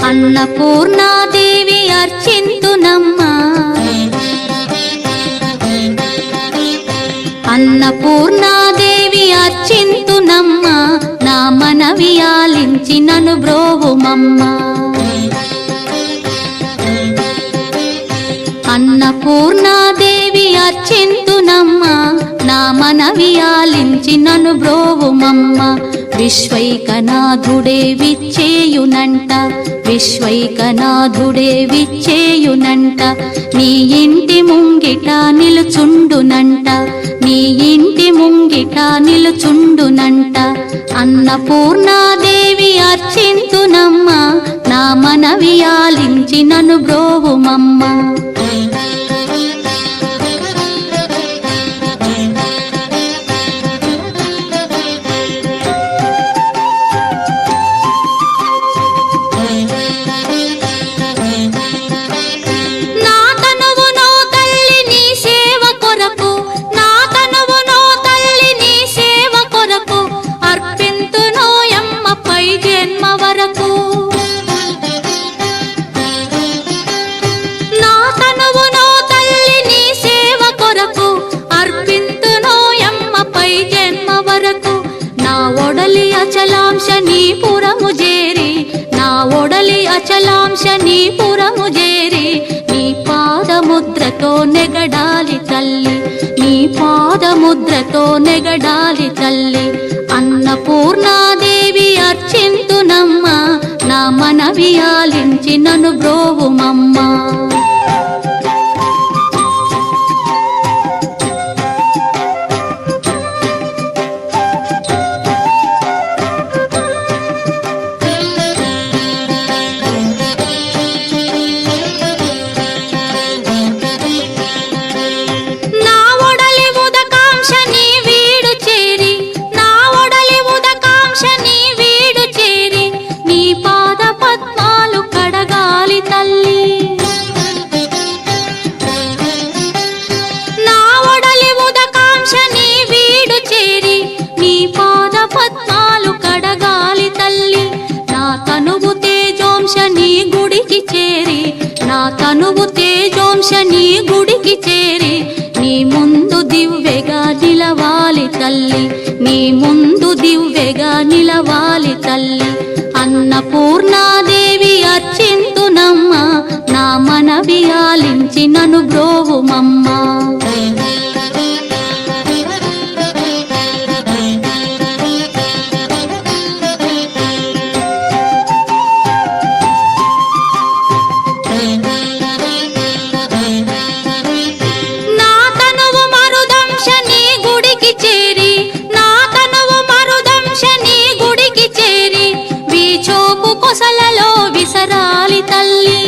అన్నపూర్ణాదేవి అర్చింతునమ్మా, అన్నపూర్ణాదేవి అర్చింతునమ్మా, నా మనవి ఆలించి నన్ను బ్రోవుమమ్మా. అన్నపూర్ణాదేవి అర్చింతునమ్మా, నా మనవి ఆలించి నన్ను బ్రోవుమమ్మా. విశ్వైకనాథుడే విచ్చేయునంట, విశ్వైకనాథుడే విచ్చేయునంట, నీ ఇంటి ముంగిట నిలుచుండునంట, నీ ఇంటి ముంగిట నిలుచుండునంట. అన్నపూర్ణాదేవి అర్చింతునమ్మా, నా మనవి ఆలించి నన్ను బ్రోవుమమ్మా. అచలాంశ నీ పురము చేరి, నా ఒడలి అచలాంశ నీ పురము చేరి, నీ పాదముద్రతో నెగడాలి తల్లి, నీ పాదముద్రతో నెగడాలి తల్లి. అన్నపూర్ణాదేవి అర్చింతునమ్మా, నా మనవి ఆలించి నన్ను బ్రోవుమమ్మా. నా తనువు తేజోంశ నీ గుడికి చేరి, నీ ముందు దివ్వెగా నిలవాలి తల్లి, నీ ముందు దివ్వెగా నిలవాలి తల్లి. అన్నపూర్ణాదేవి అర్చింతునమ్మా, నా మనవి ఆలించి నన్ను బ్రోవుమమ్మా. కొసలలో విసరాలి తల్లి,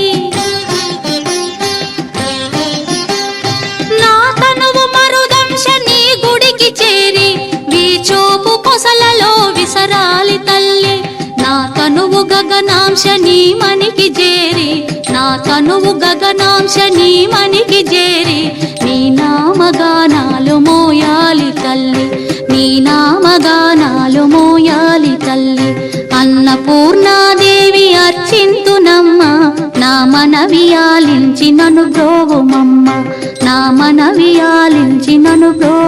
నా తనువు మరుదంశ నీ గుడికి చేరి, వీచోపు కొసలలో విసరాలి తల్లి. నా తనువు గగనాంశ నీ మనికి చేరి, నా తనువు గగనాంశ నీ మనికి చేరి, నీ నామగానాలు మోయాలి తల్లి, నీ నామగానాలు మోయాలి తల్లి. అన్నపూర్ణాదేవి అర్చింతునమ్మా, నా మనవి ఆలించి నన్ను బ్రోవుమమ్మా, నా మనవి ఆలించి నన్ను బ్రో